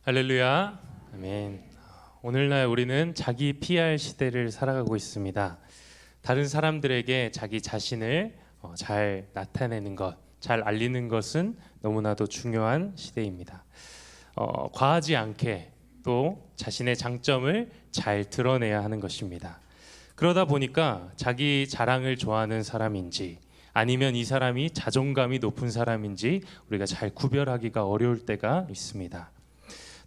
할렐루야. 아멘. 오늘날 우리는 자기 PR 시대를 살아가고 있습니다. 다른 사람들에게 자기 자신을 잘 나타내는 것, 잘 알리는 것은 너무나도 중요한 시대입니다. 과하지 않게 또 자신의 장점을 잘 드러내야 하는 것입니다. 그러다 보니까 자기 자랑을 좋아하는 사람인지 아니면 이 사람이 자존감이 높은 사람인지 우리가 잘 구별하기가 어려울 때가 있습니다.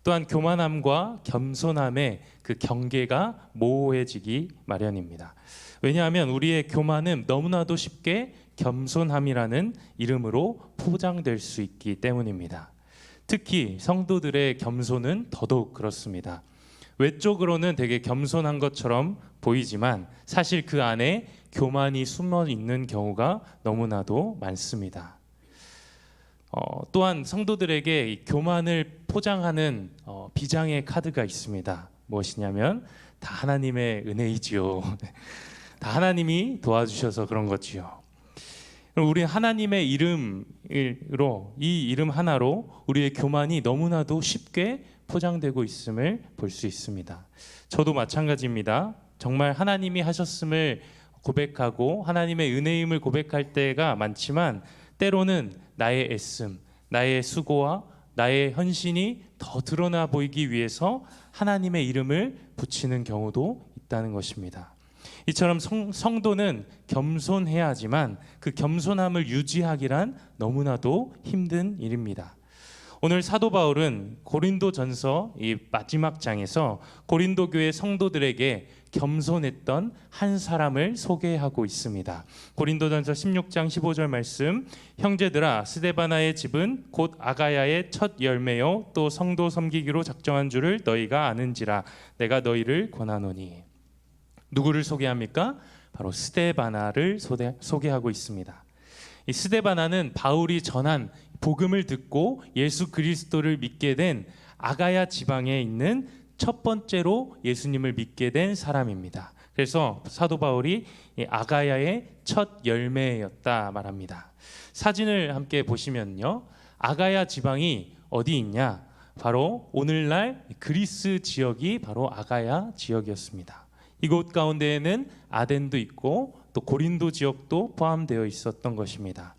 또한 교만함과 겸손함의 그 경계가 모호해지기 마련입니다. 왜냐하면 우리의 교만은 너무나도 쉽게 겸손함이라는 이름으로 포장될 수 있기 때문입니다. 특히 성도들의 겸손은 더더욱 그렇습니다. 외적으로는 되게 겸손한 것처럼 보이지만 사실 그 안에 교만이 숨어 있는 경우가 너무나도 많습니다. 또한 성도들에게 이 교만을 포장하는 비장의 카드가 있습니다. 무엇이냐면 다 하나님의 은혜이지요. 다 하나님이 도와주셔서 그런 거지요. 우리 하나님의 이름으로, 이 이름 하나로 우리의 교만이 너무나도 쉽게 포장되고 있음을 볼 수 있습니다. 저도 마찬가지입니다. 정말 하나님이 하셨음을 고백하고 하나님의 은혜임을 고백할 때가 많지만 때로는 나의 애씀, 나의 수고와 나의 헌신이 더 드러나 보이기 위해서 하나님의 이름을 붙이는 경우도 있다는 것입니다. 이처럼 성도는 겸손해야 하지만 그 겸손함을 유지하기란 너무나도 힘든 일입니다. 오늘 사도 바울은 고린도전서 이 마지막 장에서 고린도 교회 성도들에게 겸손했던 한 사람을 소개하고 있습니다. 고린도전서 16장 15절 말씀, 형제들아 스데바나의 집은 곧 아가야의 첫 열매요 또 성도 섬기기로 작정한 줄을 너희가 아는지라 내가 너희를 권하노니. 누구를 소개합니까? 바로 스데바나를 소개하고 있습니다. 이 스데바나는 바울이 전한 복음을 듣고 예수 그리스도를 믿게 된 아가야 지방에 있는 첫 번째로 예수님을 믿게 된 사람입니다. 그래서 사도 바울이 아가야의 첫 열매였다 말합니다. 사진을 함께 보시면요, 아가야 지방이 어디 있냐? 바로 오늘날 그리스 지역이 바로 아가야 지역이었습니다. 이곳 가운데에는 아덴도 있고 또 고린도 지역도 포함되어 있었던 것입니다.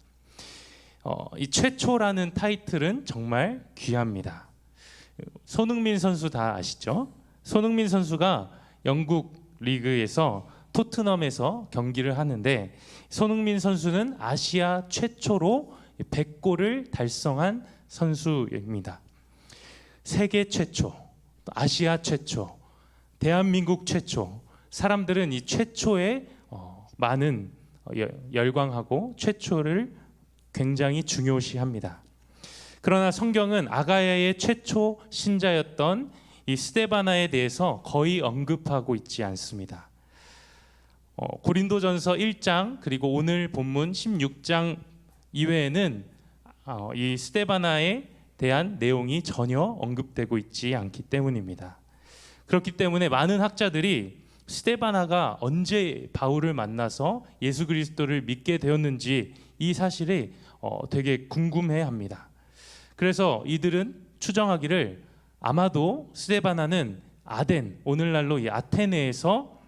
이 최초라는 타이틀은 정말 귀합니다. 손흥민 선수 다 아시죠? 손흥민 선수가 영국 리그에서 토트넘에서 경기를 하는데 손흥민 선수는 아시아 최초로 100골을 달성한 선수입니다. 세계 최초, 아시아 최초, 대한민국 최초. 사람들은 이 최초에 많은 열광하고 최초를 굉장히 중요시합니다. 그러나 성경은 아가야의 최초 신자였던 이 스데바나에 대해서 거의 언급하고 있지 않습니다. 고린도전서 1장 그리고 오늘 본문 16장 이외에는 이 스데바나에 대한 내용이 전혀 언급되고 있지 않기 때문입니다. 그렇기 때문에 많은 학자들이 스데바나가 언제 바울을 만나서 예수 그리스도를 믿게 되었는지 이 사실이 되게 궁금해합니다. 그래서 이들은 추정하기를 아마도 스데바나는 아덴, 오늘날로 이 아테네에서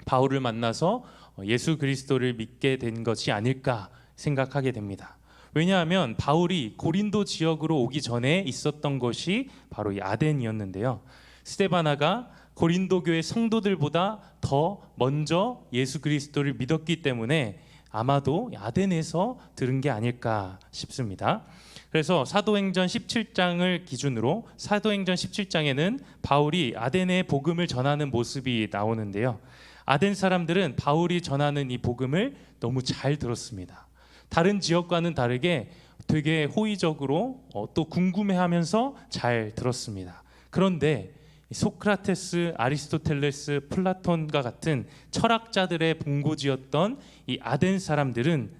바울을 만나서 예수 그리스도를 믿게 된 것이 아닐까 생각하게 됩니다. 왜냐하면 바울이 고린도 지역으로 오기 전에 있었던 것이 바로 이 아덴이었는데요. 스데바나가 고린도 교회 성도들보다 더 먼저 예수 그리스도를 믿었기 때문에 아마도 아덴에서 들은 게 아닐까 싶습니다. 그래서 사도행전 17장을 기준으로 사도행전 17장에는 바울이 아덴에 복음을 전하는 모습이 나오는데요. 아덴 사람들은 바울이 전하는 이 복음을 너무 잘 들었습니다. 다른 지역과는 다르게 되게 호의적으로 또 궁금해하면서 잘 들었습니다. 그런데 소크라테스, 아리스토텔레스, 플라톤과 같은 철학자들의 본고지였던 이 아덴 사람들은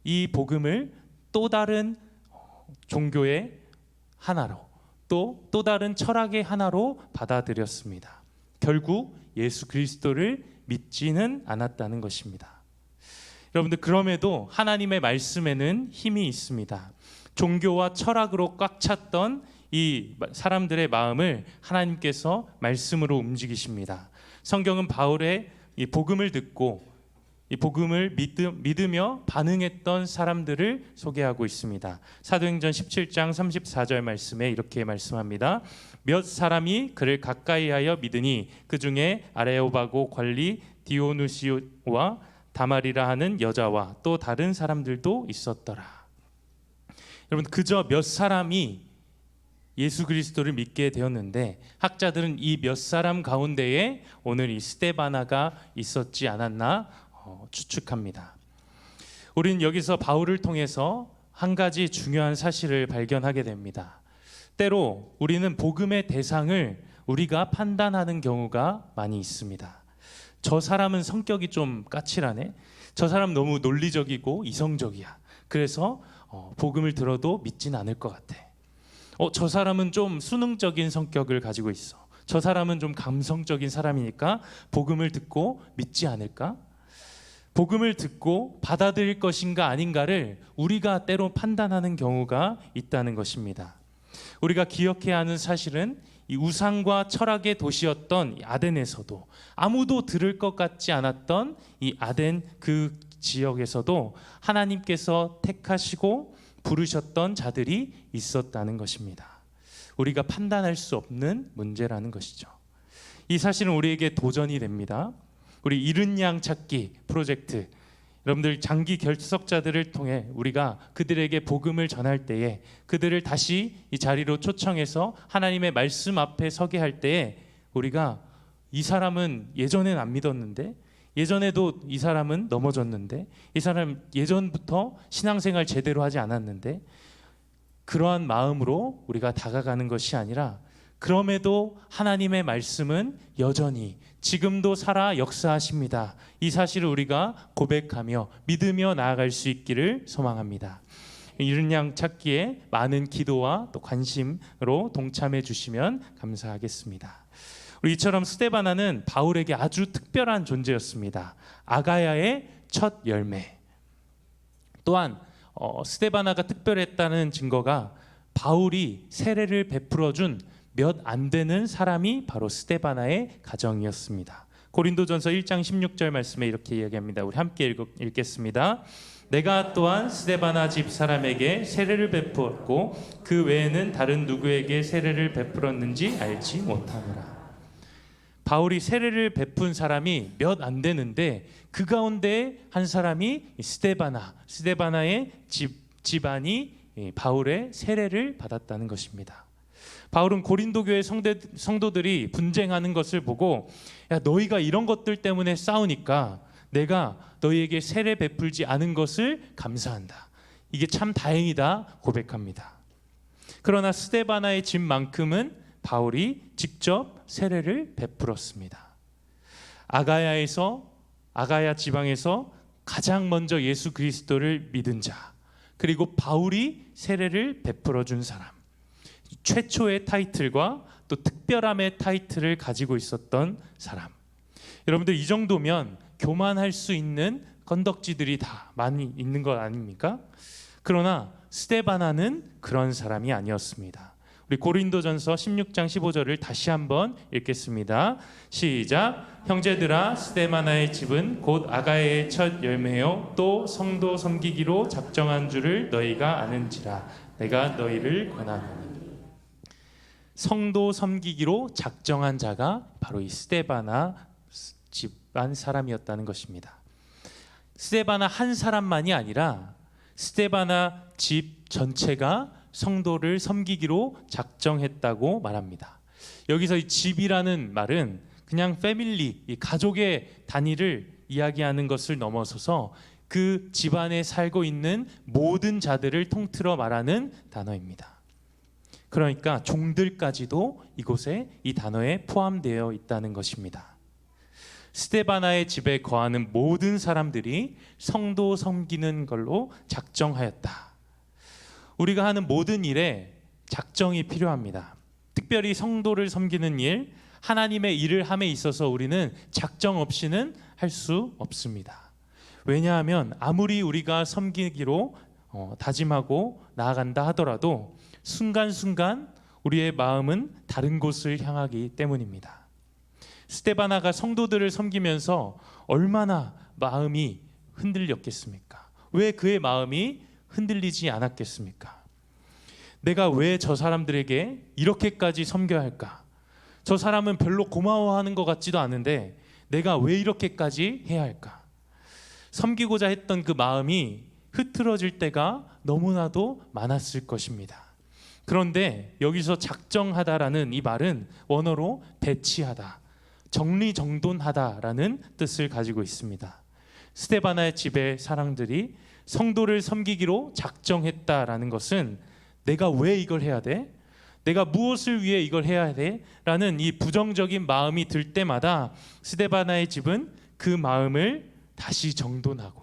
이 복음을 또 다른 종교의 하나로 또 다른 철학의 하나로 받아들였습니다. 결국 예수 그리스도를 믿지는 않았다는 것입니다. 여러분들, 그럼에도 하나님의 말씀에는 힘이 있습니다. 종교와 철학으로 꽉 찼던 이 사람들의 마음을 하나님께서 말씀으로 움직이십니다. 성경은 바울의 이 복음을 듣고 이 복음을 믿으며 반응했던 사람들을 소개하고 있습니다. 사도행전 17장 34절 말씀에 이렇게 말씀합니다. 몇 사람이 그를 가까이하여 믿으니 그 중에 아레오바고 관리 디오누시오와 다말이라 하는 여자와 또 다른 사람들도 있었더라. 여러분, 그저 몇 사람이 예수 그리스도를 믿게 되었는데 학자들은 이 몇 사람 가운데에 오늘 이 스데바나가 있었지 않았나 추측합니다. 우리는 여기서 바울을 통해서 한 가지 중요한 사실을 발견하게 됩니다. 때로 우리는 복음의 대상을 우리가 판단하는 경우가 많이 있습니다. 저 사람은 성격이 좀 까칠하네. 저 사람 너무 논리적이고 이성적이야. 그래서 복음을 들어도 믿진 않을 것 같아. 저 사람은 좀 수능적인 성격을 가지고 있어. 저 사람은 좀 감성적인 사람이니까 복음을 듣고 믿지 않을까? 복음을 듣고 받아들일 것인가 아닌가를 우리가 때로 판단하는 경우가 있다는 것입니다. 우리가 기억해야 하는 사실은 이 우상과 철학의 도시였던 아덴에서도 아무도 들을 것 같지 않았던 이 아덴 그 지역에서도 하나님께서 택하시고 부르셨던 자들이 있었다는 것입니다. 우리가 판단할 수 없는 문제라는 것이죠. 이 사실은 우리에게 도전이 됩니다. 우리 잃은 양 찾기 프로젝트, 여러분들 장기 결석자들을 통해 우리가 그들에게 복음을 전할 때에 그들을 다시 이 자리로 초청해서 하나님의 말씀 앞에 서게 할 때에 우리가 이 사람은 예전엔 안 믿었는데, 예전에도 이 사람은 넘어졌는데, 이 사람 예전부터 신앙생활 제대로 하지 않았는데, 그러한 마음으로 우리가 다가가는 것이 아니라 그럼에도 하나님의 말씀은 여전히 지금도 살아 역사하십니다. 이 사실을 우리가 고백하며 믿으며 나아갈 수 있기를 소망합니다. 잃은 양 찾기에 많은 기도와 또 관심으로 동참해 주시면 감사하겠습니다. 우리 이처럼 스데바나는 바울에게 아주 특별한 존재였습니다. 아가야의 첫 열매. 또한 스데바나가 특별했다는 증거가 바울이 세례를 베풀어준 몇 안 되는 사람이 바로 스데바나의 가정이었습니다. 고린도전서 1장 16절 말씀에 이렇게 이야기합니다. 우리 함께 읽겠습니다. 내가 또한 스데바나 집 사람에게 세례를 베푸었고 그 외에는 다른 누구에게 세례를 베풀었는지 알지 못하노라. 바울이 세례를 베푼 사람이 몇 안 되는데 그 가운데 한 사람이 스데바나의 집안이 바울의 세례를 받았다는 것입니다. 바울은 고린도 교회 성도들이 분쟁하는 것을 보고, 야, 너희가 이런 것들 때문에 싸우니까 내가 너희에게 세례 베풀지 않은 것을 감사한다. 이게 참 다행이다 고백합니다. 그러나 스데바나의 집만큼은 바울이 직접 세례를 베풀었습니다. 아가야 지방에서 가장 먼저 예수 그리스도를 믿은 자, 그리고 바울이 세례를 베풀어 준 사람, 최초의 타이틀과 또 특별함의 타이틀을 가지고 있었던 사람. 여러분들, 이 정도면 교만할 수 있는 건덕지들이 다 많이 있는 것 아닙니까? 그러나 스데바나는 그런 사람이 아니었습니다. 우리 고린도전서 16장 15절을 다시 한번 읽겠습니다. 시작. 형제들아, 스데바나의 집은 곧 아가야의 첫 열매요 또 성도 섬기기로 작정한 줄을 너희가 아는지라. 내가 너희를 권하노니. 성도 섬기기로 작정한 자가 바로 이 스데바나 집안 사람이었다는 것입니다. 스데바나 한 사람만이 아니라 스데바나 집 전체가 성도를 섬기기로 작정했다고 말합니다. 여기서 이 집이라는 말은 그냥 패밀리, 이 가족의 단위를 이야기하는 것을 넘어서서 그 집안에 살고 있는 모든 자들을 통틀어 말하는 단어입니다. 그러니까 종들까지도 이곳에 이 단어에 포함되어 있다는 것입니다. 스데바나의 집에 거하는 모든 사람들이 성도 섬기는 걸로 작정하였다. 우리가 하는 모든 일에 작정이 필요합니다. 특별히 성도를 섬기는 일, 하나님의 일을 함에 있어서 우리는 작정 없이는 할 수 없습니다. 왜냐하면 아무리 우리가 섬기기로 다짐하고 나아간다 하더라도 순간순간 우리의 마음은 다른 곳을 향하기 때문입니다. 스데바나가 성도들을 섬기면서 얼마나 마음이 흔들렸겠습니까? 왜 그의 마음이 흔들리지 않았겠습니까? 내가 왜 저 사람들에게 이렇게까지 섬겨야 할까? 저 사람은 별로 고마워하는 것 같지도 않은데 내가 왜 이렇게까지 해야 할까? 섬기고자 했던 그 마음이 흐트러질 때가 너무나도 많았을 것입니다. 그런데 여기서 작정하다라는 이 말은 원어로 배치하다, 정리정돈하다라는 뜻을 가지고 있습니다. 스데바나의 집의 사람들이 성도를 섬기기로 작정했다라는 것은 내가 왜 이걸 해야 돼? 내가 무엇을 위해 이걸 해야 돼? 라는 이 부정적인 마음이 들 때마다 스데바나의 집은 그 마음을 다시 정돈하고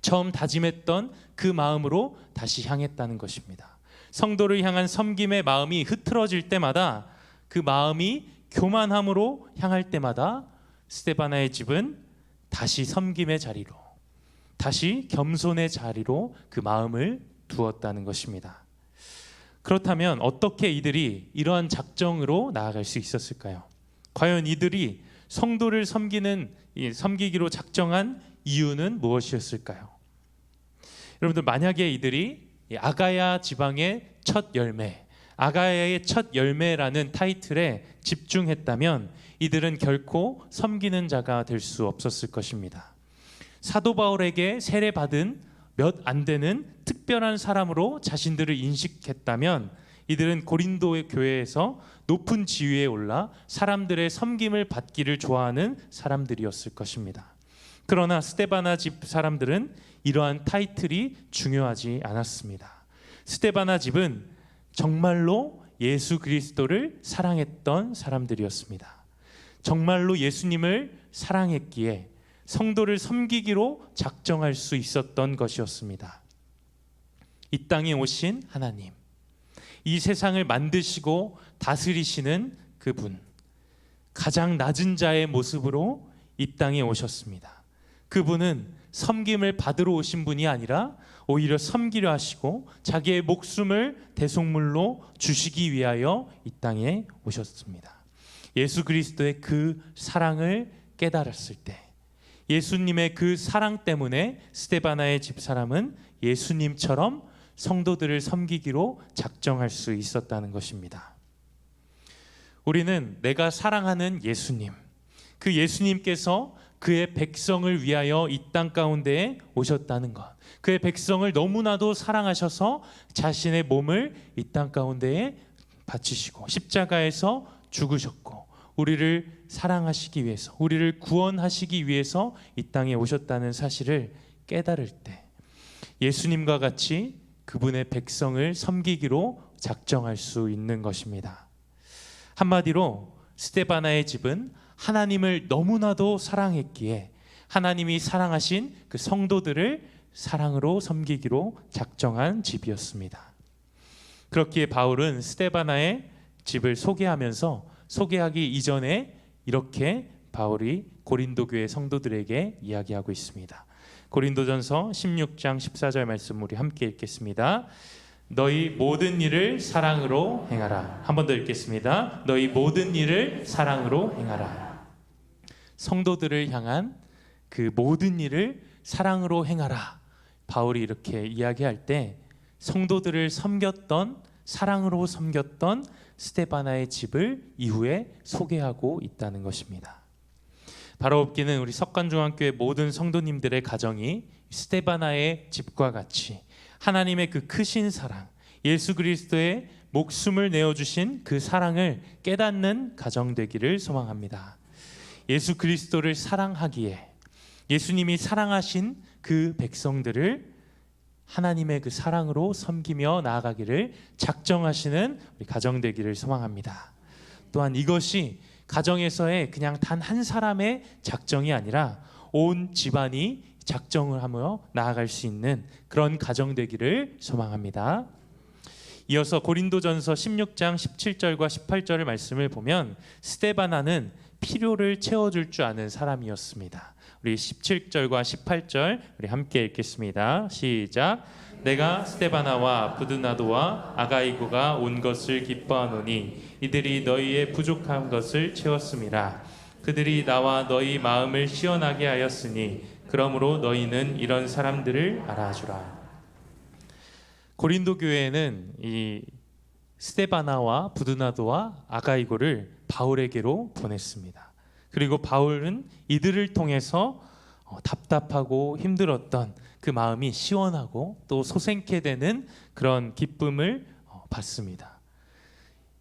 처음 다짐했던 그 마음으로 다시 향했다는 것입니다. 성도를 향한 섬김의 마음이 흐트러질 때마다 그 마음이 교만함으로 향할 때마다 스데바나의 집은 다시 섬김의 자리로, 다시 겸손의 자리로 그 마음을 두었다는 것입니다. 그렇다면 어떻게 이들이 이러한 작정으로 나아갈 수 있었을까요? 과연 이들이 성도를 섬기기로 작정한 이유는 무엇이었을까요? 여러분들, 만약에 이들이 아가야 지방의 첫 열매, 아가야의 첫 열매라는 타이틀에 집중했다면 이들은 결코 섬기는 자가 될 수 없었을 것입니다. 사도 바울에게 세례받은 몇 안 되는 특별한 사람으로 자신들을 인식했다면 이들은 고린도의 교회에서 높은 지위에 올라 사람들의 섬김을 받기를 좋아하는 사람들이었을 것입니다. 그러나 스데바나 집 사람들은 이러한 타이틀이 중요하지 않았습니다. 스데바나 집은 정말로 예수 그리스도를 사랑했던 사람들이었습니다. 정말로 예수님을 사랑했기에 성도를 섬기기로 작정할 수 있었던 것이었습니다. 이 땅에 오신 하나님, 이 세상을 만드시고 다스리시는 그분, 가장 낮은 자의 모습으로 이 땅에 오셨습니다. 그분은 섬김을 받으러 오신 분이 아니라 오히려 섬기려 하시고 자기의 목숨을 대속물로 주시기 위하여 이 땅에 오셨습니다. 예수 그리스도의 그 사랑을 깨달았을 때, 예수님의 그 사랑 때문에 스데바나의 집사람은 예수님처럼 성도들을 섬기기로 작정할 수 있었다는 것입니다. 우리는 내가 사랑하는 예수님, 그 예수님께서 그의 백성을 위하여 이 땅 가운데에 오셨다는 것, 그의 백성을 너무나도 사랑하셔서 자신의 몸을 이 땅 가운데에 바치시고 십자가에서 죽으셨고 우리를 사랑하시기 위해서, 우리를 구원하시기 위해서 이 땅에 오셨다는 사실을 깨달을 때 예수님과 같이 그분의 백성을 섬기기로 작정할 수 있는 것입니다. 한마디로 스데바나의 집은 하나님을 너무나도 사랑했기에 하나님이 사랑하신 그 성도들을 사랑으로 섬기기로 작정한 집이었습니다. 그렇기에 바울은 스데바나의 집을 소개하면서 소개하기 이전에 이렇게 바울이 고린도 교회 성도들에게 이야기하고 있습니다. 고린도전서 16장 14절 말씀 우리 함께 읽겠습니다. 너희 모든 일을 사랑으로 행하라. 한 번 더 읽겠습니다. 너희 모든 일을 사랑으로 행하라. 성도들을 향한 그 모든 일을 사랑으로 행하라. 바울이 이렇게 이야기할 때 성도들을 섬겼던, 사랑으로 섬겼던 스데바나의 집을 이후에 소개하고 있다는 것입니다. 바로옵기는 우리 석관중앙교회 모든 성도님들의 가정이 스데바나의 집과 같이 하나님의 그 크신 사랑, 예수 그리스도의 목숨을 내어주신 그 사랑을 깨닫는 가정 되기를 소망합니다. 예수 그리스도를 사랑하기에 예수님이 사랑하신 그 백성들을 하나님의 그 사랑으로 섬기며 나아가기를 작정하시는 우리 가정 되기를 소망합니다. 또한 이것이 가정에서의 그냥 단 한 사람의 작정이 아니라 온 집안이 작정을 하며 나아갈 수 있는 그런 가정 되기를 소망합니다. 이어서 고린도전서 16장 17절과 18절의 말씀을 보면 스데바나는 필요를 채워줄 줄 아는 사람이었습니다. 우리 17절과 18절 우리 함께 읽겠습니다. 시작. 내가 스데바나와 부드나도와 아가이고가 온 것을 기뻐하노니 이들이 너희의 부족한 것을 채웠음이라. 그들이 나와 너희 마음을 시원하게 하였으니 그러므로 너희는 이런 사람들을 알아주라. 고린도 교회에는 이 스데바나와 부드나도와 아가이고를 바울에게로 보냈습니다. 그리고 바울은 이들을 통해서 답답하고 힘들었던 그 마음이 시원하고 또 소생케 되는 그런 기쁨을 받습니다.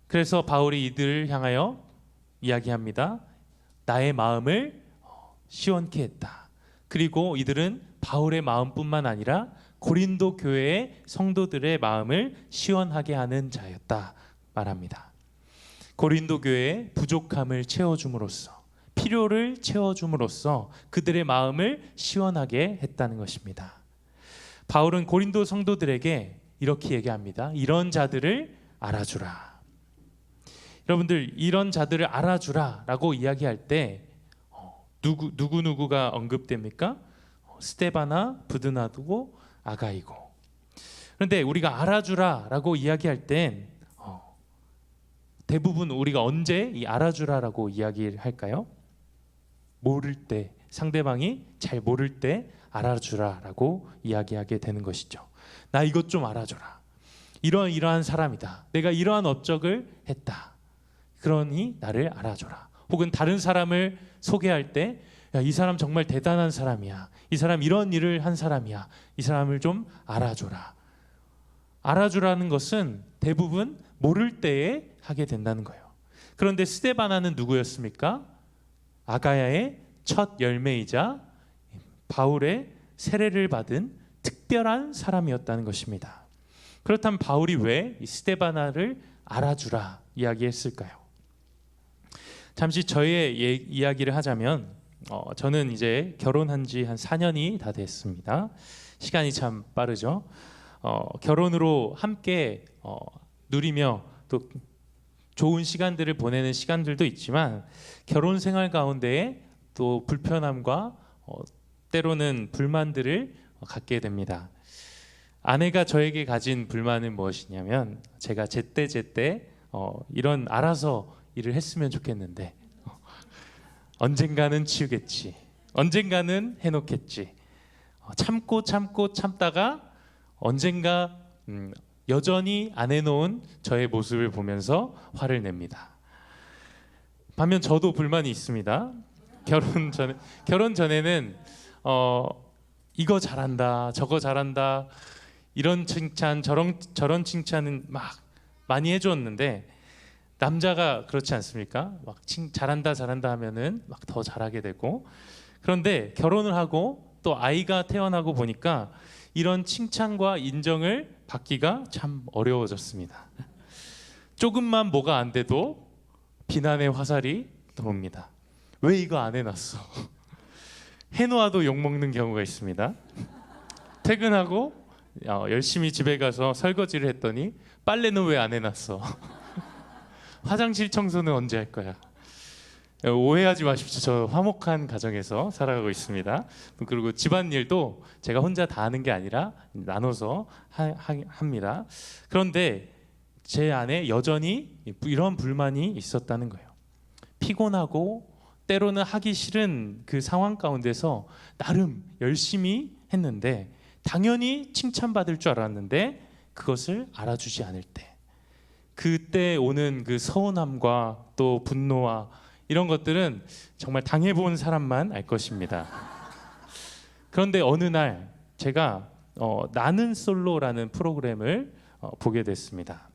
그래서 바울이 이들을 향하여 이야기합니다. 나의 마음을 시원케 했다. 그리고 이들은 바울의 마음뿐만 아니라 고린도 교회의 성도들의 마음을 시원하게 하는 자였다 말합니다. 고린도 교회의 부족함을 채워줌으로써, 필요를 채워줌으로써 그들의 마음을 시원하게 했다는 것입니다. 바울은 고린도 성도들에게 이렇게 얘기합니다. 이런 자들을 알아주라. 여러분들, 이런 자들을 알아주라 라고 이야기할 때 누구누구가 언급됩니까? 스데바나, 부드나도, 아가이고. 그런데 우리가 알아주라 라고 이야기할 땐 대부분 우리가 언제 이 알아주라 라고 이야기를 할까요? 모를 때, 상대방이 잘 모를 때 알아주라 라고 이야기하게 되는 것이죠. 나 이것 좀 알아줘라. 이러한 사람이다. 내가 이러한 업적을 했다. 그러니 나를 알아줘라. 혹은 다른 사람을 소개할 때 야, 이 사람 정말 대단한 사람이야. 이 사람 이런 일을 한 사람이야. 이 사람을 좀 알아줘라. 알아주라는 것은 대부분 모를 때에 하게 된다는 거예요. 그런데 스데바나는 누구였습니까? 아가야의 첫 열매이자 바울의 세례를 받은 특별한 사람이었다는 것입니다. 그렇다면 바울이 왜 이 스데바나를 알아주라 이야기했을까요? 잠시 저의 이야기를 하자면 저는 이제 결혼한 지 한 4년이 다 됐습니다. 시간이 참 빠르죠. 결혼으로 함께 누리며 또 좋은 시간들을 보내는 시간들도 있지만 결혼 생활 가운데에 또 불편함과 때로는 불만들을 갖게 됩니다. 아내가 저에게 가진 불만은 무엇이냐면 제가 제때 이런 알아서 일을 했으면 좋겠는데 언젠가는 치우겠지, 언젠가는 해놓겠지, 참다가 언젠가 여전히 안 해놓은 저의 모습을 보면서 화를 냅니다. 반면 저도 불만이 있습니다. 결혼 전에는 이거 잘한다, 저거 잘한다, 이런 칭찬, 저런 칭찬은 막 많이 해줬는데 남자가 그렇지 않습니까? 막 잘한다 하면은 막 더 잘하게 되고, 그런데 결혼을 하고 또 아이가 태어나고 보니까 이런 칭찬과 인정을 받기가 참 어려워졌습니다. 조금만 뭐가 안 돼도 비난의 화살이 들어옵니다. 왜 이거 안 해놨어? 해놓아도 욕먹는 경우가 있습니다. 퇴근하고 열심히 집에 가서 설거지를 했더니 빨래는 왜 안 해놨어? 화장실 청소는 언제 할 거야? 오해하지 마십시오. 저 화목한 가정에서 살아가고 있습니다. 그리고 집안일도 제가 혼자 다 하는 게 아니라 나눠서 합니다. 그런데 제 안에 여전히 이런 불만이 있었다는 거예요. 피곤하고 때로는 하기 싫은 그 상황 가운데서 나름 열심히 했는데 당연히 칭찬받을 줄 알았는데 그것을 알아주지 않을 때, 그때 오는 그 서운함과 또 분노와 이런 것들은 정말 당해본 사람만 알 것입니다. 그런데 어느 날 제가 나는 솔로라는 프로그램을 보게 됐습니다.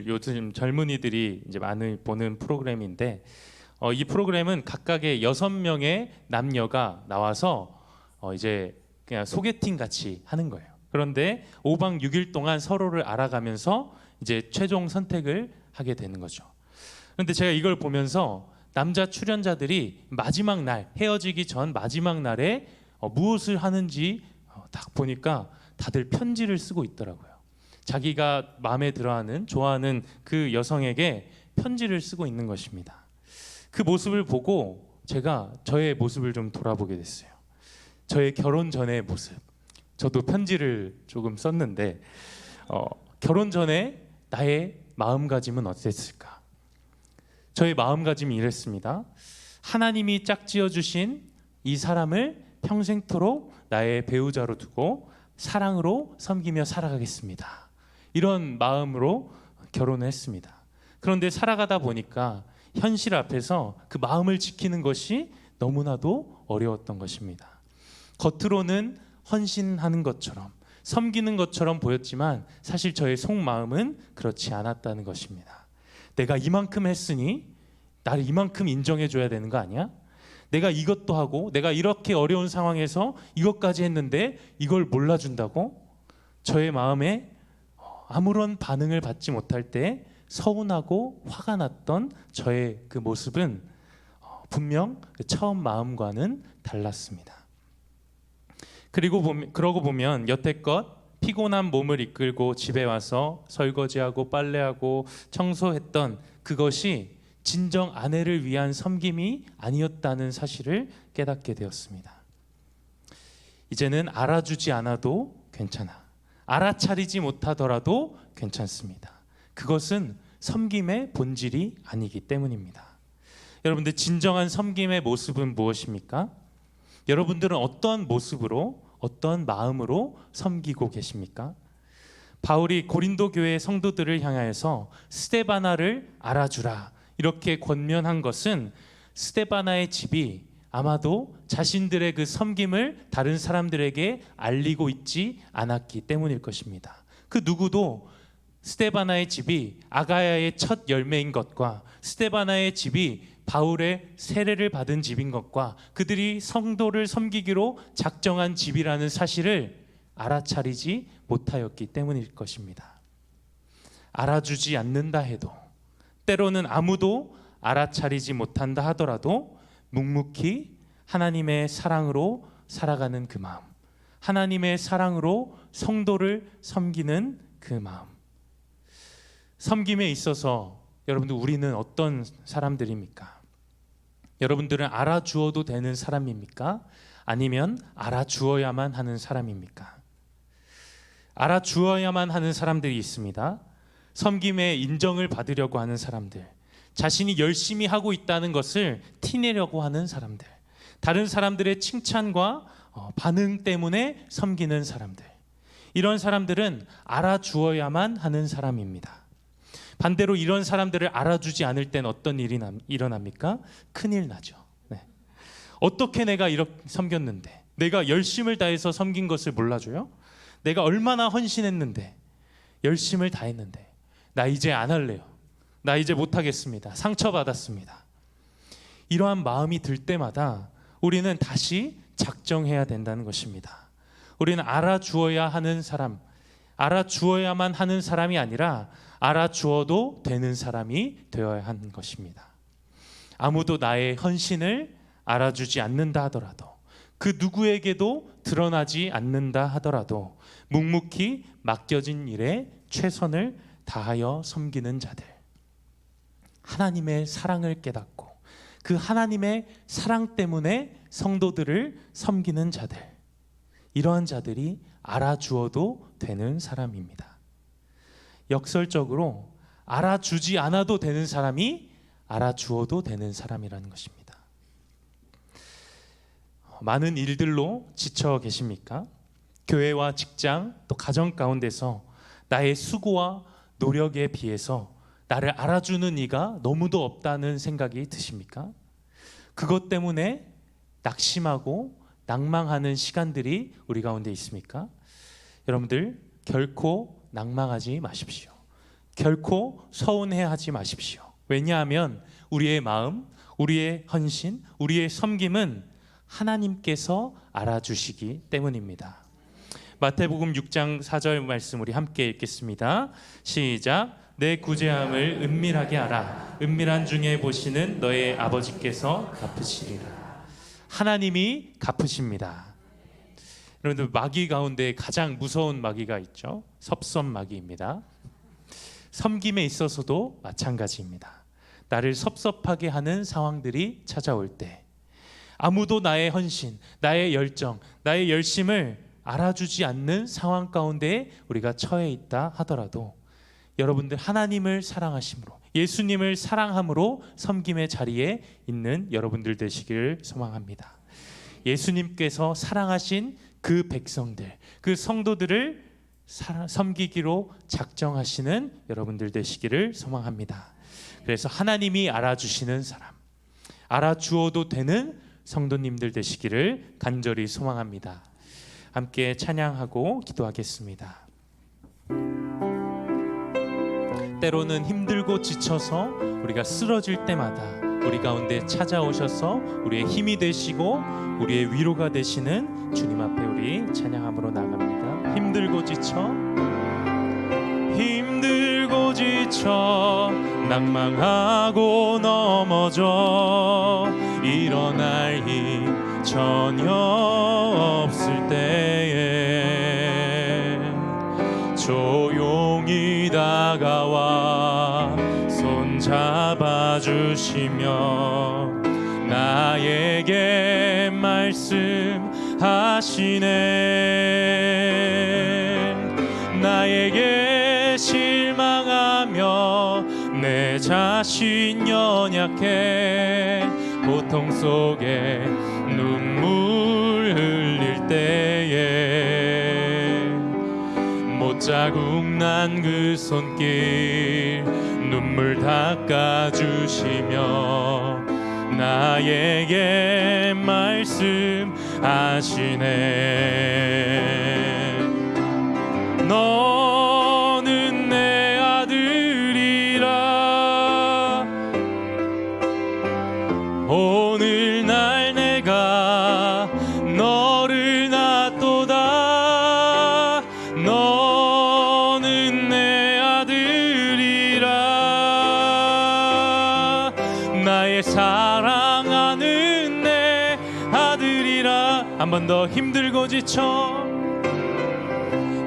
요즘 젊은이들이 이제 많이 보는 프로그램인데 이 프로그램은 각각의 6명의 남녀가 나와서 이제 그냥 소개팅 같이 하는 거예요. 그런데 5박 6일 동안 서로를 알아가면서 이제 최종 선택을 하게 되는 거죠. 그런데 제가 이걸 보면서 남자 출연자들이 마지막 날, 헤어지기 전 마지막 날에 무엇을 하는지 딱 보니까 다들 편지를 쓰고 있더라고요. 자기가 마음에 들어하는, 좋아하는 그 여성에게 편지를 쓰고 있는 것입니다. 그 모습을 보고 제가 저의 모습을 좀 돌아보게 됐어요. 저의 결혼 전의 모습. 저도 편지를 조금 썼는데 결혼 전에 나의 마음가짐은 어땠을까? 저의 마음가짐이 이랬습니다. 하나님이 짝지어 주신 이 사람을 평생토록 나의 배우자로 두고 사랑으로 섬기며 살아가겠습니다. 이런 마음으로 결혼을 했습니다. 그런데 살아가다 보니까 현실 앞에서 그 마음을 지키는 것이 너무나도 어려웠던 것입니다. 겉으로는 헌신하는 것처럼 섬기는 것처럼 보였지만 사실 저의 속마음은 그렇지 않았다는 것입니다. 내가 이만큼 했으니 나를 이만큼 인정해 줘야 되는 거 아니야? 내가 이것도 하고 내가 이렇게 어려운 상황에서 이것까지 했는데 이걸 몰라준다고? 저의 마음에 아무런 반응을 받지 못할 때 서운하고 화가 났던 저의 그 모습은 분명 처음 마음과는 달랐습니다. 그러고 보면 여태껏 피곤한 몸을 이끌고 집에 와서 설거지하고 빨래하고 청소했던 그것이 진정 아내를 위한 섬김이 아니었다는 사실을 깨닫게 되었습니다. 이제는 알아주지 않아도 괜찮아. 알아차리지 못하더라도 괜찮습니다. 그것은 섬김의 본질이 아니기 때문입니다. 여러분들, 진정한 섬김의 모습은 무엇입니까? 여러분들은 어떤 모습으로, 어떤 마음으로 섬기고 계십니까? 바울이 고린도 교회 성도들을 향하여서 스데바나를 알아주라 이렇게 권면한 것은 스데바나의 집이 아마도 자신들의 그 섬김을 다른 사람들에게 알리고 있지 않았기 때문일 것입니다. 그 누구도 스데바나의 집이 아가야의 첫 열매인 것과 스데바나의 집이 바울의 세례를 받은 집인 것과 그들이 성도를 섬기기로 작정한 집이라는 사실을 알아차리지 못하였기 때문일 것입니다. 알아주지 않는다 해도, 때로는 아무도 알아차리지 못한다 하더라도 묵묵히 하나님의 사랑으로 살아가는 그 마음, 하나님의 사랑으로 성도를 섬기는 그 마음. 섬김에 있어서 여러분들, 우리는 어떤 사람들입니까? 여러분들은 알아주어도 되는 사람입니까? 아니면 알아주어야만 하는 사람입니까? 알아주어야만 하는 사람들이 있습니다. 섬김에 인정을 받으려고 하는 사람들, 자신이 열심히 하고 있다는 것을 티내려고 하는 사람들, 다른 사람들의 칭찬과 반응 때문에 섬기는 사람들, 이런 사람들은 알아주어야만 하는 사람입니다. 반대로 이런 사람들을 알아주지 않을 땐 어떤 일이 일어납니까? 큰일 나죠. 네. 어떻게 내가 이렇게 섬겼는데, 내가 열심을 다해서 섬긴 것을 몰라줘요? 내가 얼마나 헌신했는데, 열심을 다했는데, 나 이제 안 할래요. 나 이제 못하겠습니다. 상처받았습니다. 이러한 마음이 들 때마다 우리는 다시 작정해야 된다는 것입니다. 우리는 알아주어야 하는 사람, 알아주어야만 하는 사람이 아니라 알아주어도 되는 사람이 되어야 하는 것입니다. 아무도 나의 헌신을 알아주지 않는다 하더라도, 그 누구에게도 드러나지 않는다 하더라도 묵묵히 맡겨진 일에 최선을 다하여 섬기는 자들, 하나님의 사랑을 깨닫고 그 하나님의 사랑 때문에 성도들을 섬기는 자들, 이러한 자들이 알아주어도 되는 사람입니다. 역설적으로 알아주지 않아도 되는 사람이 알아주어도 되는 사람이라는 것입니다. 많은 일들로 지쳐 계십니까? 교회와 직장 또 가정 가운데서 나의 수고와 노력에 비해서 나를 알아주는 이가 너무도 없다는 생각이 드십니까? 그것 때문에 낙심하고 낭망하는 시간들이 우리 가운데 있습니까? 여러분들, 결코 낭망하지 마십시오. 결코 서운해하지 마십시오. 왜냐하면 우리의 마음, 우리의 헌신, 우리의 섬김은 하나님께서 알아주시기 때문입니다. 마태복음 6장 4절 말씀 우리 함께 읽겠습니다. 시작. 내 구제함을 은밀하게 알아. 은밀한 중에 보시는 너의 아버지께서 갚으시리라. 하나님이 갚으십니다. 여러분들, 마귀 가운데 가장 무서운 마귀가 있죠. 섭섭마귀입니다. 섬김에 있어서도 마찬가지입니다. 나를 섭섭하게 하는 상황들이 찾아올 때 아무도 나의 헌신, 나의 열정, 나의 열심을 알아주지 않는 상황 가운데 우리가 처해 있다 하더라도 여러분들 하나님을 사랑하심으로, 예수님을 사랑함으로 섬김의 자리에 있는 여러분들 되시기를 소망합니다. 예수님께서 사랑하신 그 백성들, 그 성도들을 섬기기로 작정하시는 여러분들 되시기를 소망합니다. 그래서 하나님이 알아주시는 사람, 알아주어도 되는 성도님들 되시기를 간절히 소망합니다. 함께 찬양하고 기도하겠습니다. 때로는 힘들고 지쳐서 우리가 쓰러질 때마다 우리 가운데 찾아오셔서 우리의 힘이 되시고 우리의 위로가 되시는 주님 앞에 우리 찬양함으로 나갑니다. 힘들고 지쳐 낭망하고 넘어져 일어날 힘 전혀 없을 때에 조용히 다가와 손 잡아주시며 나에게 말씀하시네. 나에게 실망하며 내 자신 연약해 고통 속에 눈물 흘릴 때에 못자국 난 그 손길 눈물 닦아주시며 나에게 말씀하시네. 너는 내 아들이라 오늘날 내가 너를 낳도다. 너는 내 아들이라 나의 사랑하는 내 아들이라. 한 번 더.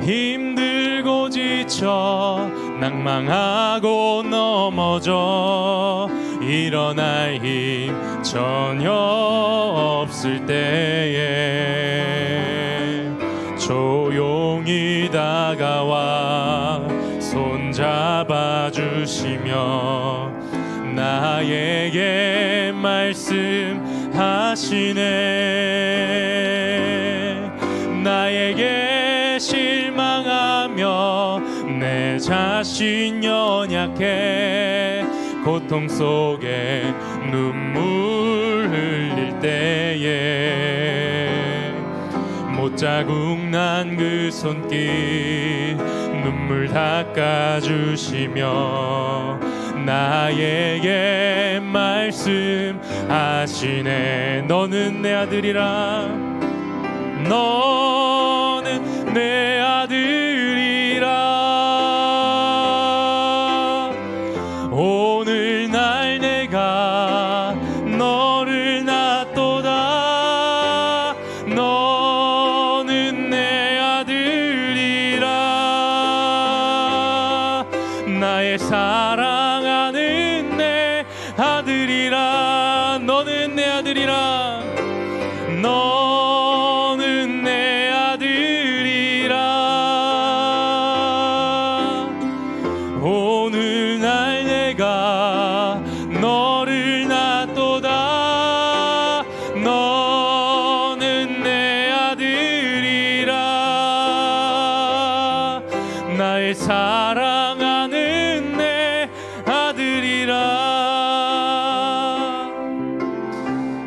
힘들고 지쳐 낭망하고 넘어져 일어날 힘 전혀 없을 때에 조용히 다가와 손 잡아주시며 나에게 말씀하시네. 나에게 실망하며 내 자신 연약해 고통 속에 눈물 흘릴 때에 못자국 난 그 손길 눈물 닦아주시며 나에게 말씀하시네. 너는 내 아들이라. 너는 내 아들이라. 오늘날 내가 너를 낳도다. 너는 내 아들이라. 나의 사랑하는 내 아들이라. 너는 내 아들이라. 너는 내 아들이라. 오늘날 내가 너를 낳도다. 너는 내 아들이라. 나의 사랑하는 내 아들이라.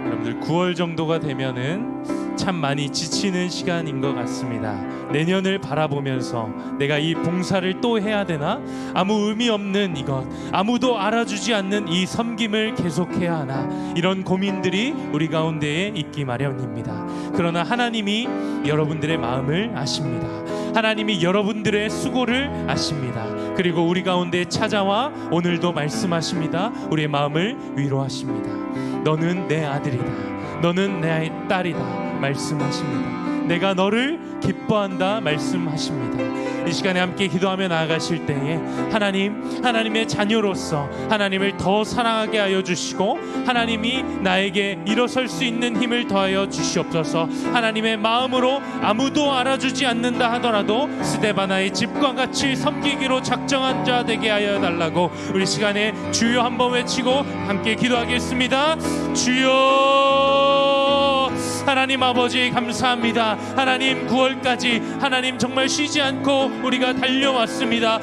여러분들 9월 정도가 되면은 참 많이 지치는 시간인 것 같습니다. 내년을 바라보면서 내가 이 봉사를 또 해야 되나? 아무 의미 없는 이것, 아무도 알아주지 않는 이 섬김을 계속해야 하나? 이런 고민들이 우리 가운데에 있기 마련입니다. 그러나 하나님이 여러분들의 마음을 아십니다. 하나님이 여러분들의 수고를 아십니다. 그리고 우리 가운데 찾아와 오늘도 말씀하십니다. 우리의 마음을 위로하십니다. 너는 내 아들이다. 너는 내 딸이다. 말씀하십니다. 내가 너를 기뻐한다 말씀하십니다. 이 시간에 함께 기도하며 나아가실 때에 하나님의 자녀로서 하나님을 더 사랑하게 하여 주시고 하나님이 나에게 일어설 수 있는 힘을 더하여 주시옵소서. 하나님의 마음으로 아무도 알아주지 않는다 하더라도 스데바나의 집과 같이 섬기기로 작정한 자 되게 하여 달라고 우리 시간에 주여 한번 외치고 함께 기도하겠습니다. 주여, 하나님 아버지 감사합니다. 하나님 9월까지 하나님 정말 쉬지 않고 우리가 달려왔습니다.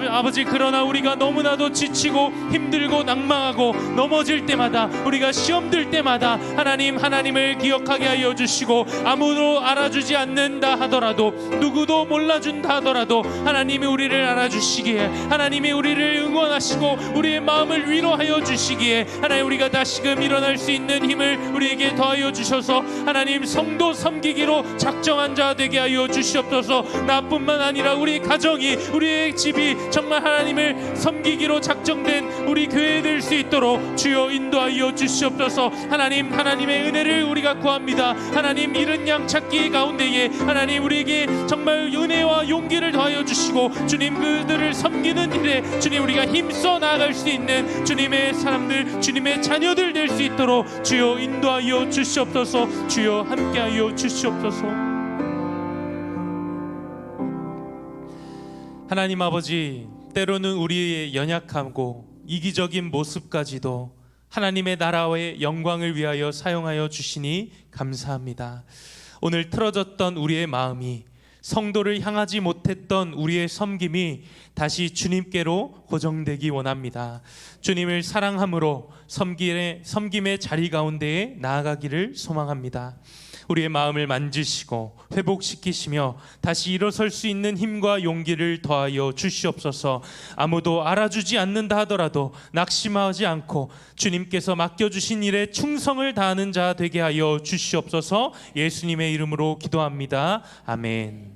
아버지, 그러나 우리가 너무나도 지치고 힘들고 낭망하고 넘어질 때마다, 우리가 시험 들 때마다 하나님을 기억하게 하여 주시고, 아무도 알아주지 않는다 하더라도, 누구도 몰라준다 하더라도 하나님이 우리를 알아주시기에, 하나님이 우리를 응원하시고 우리의 마음을 위로하여 주시기에, 하나님 우리가 다시금 일어날 수 있는 힘을 우리에게 더하여 주셔서 하나님 성도 섬기기로 작정한 자 되게 하여 주시옵소서. 나뿐만 아니라 우리 가정이, 우리의 집이 정말 하나님을 섬기기로 작정된 우리 교회 될 수 있도록 주여 인도하여 주시옵소서. 하나님의 은혜를 우리가 구합니다. 하나님, 잃은 양 찾기 가운데에 하나님 우리에게 정말 은혜와 용기를 더하여 주시고, 주님 그들을 섬기는 일에 주님 우리가 힘써 나아갈 수 있는 주님의 사람들, 주님의 자녀들 될 수 있도록 주여 인도하여 주시옵소서. 주여 함께하여 주시옵소서. 하나님 아버지, 때로는 우리의 연약하고 이기적인 모습까지도 하나님의 나라의 영광을 위하여 사용하여 주시니 감사합니다. 오늘 틀어졌던 우리의 마음이, 성도를 향하지 못했던 우리의 섬김이 다시 주님께로 고정되기 원합니다. 주님을 사랑함으로 섬김의 자리 가운데에 나아가기를 소망합니다. 우리의 마음을 만지시고 회복시키시며 다시 일어설 수 있는 힘과 용기를 더하여 주시옵소서. 아무도 알아주지 않는다 하더라도 낙심하지 않고 주님께서 맡겨주신 일에 충성을 다하는 자 되게 하여 주시옵소서. 예수님의 이름으로 기도합니다. 아멘.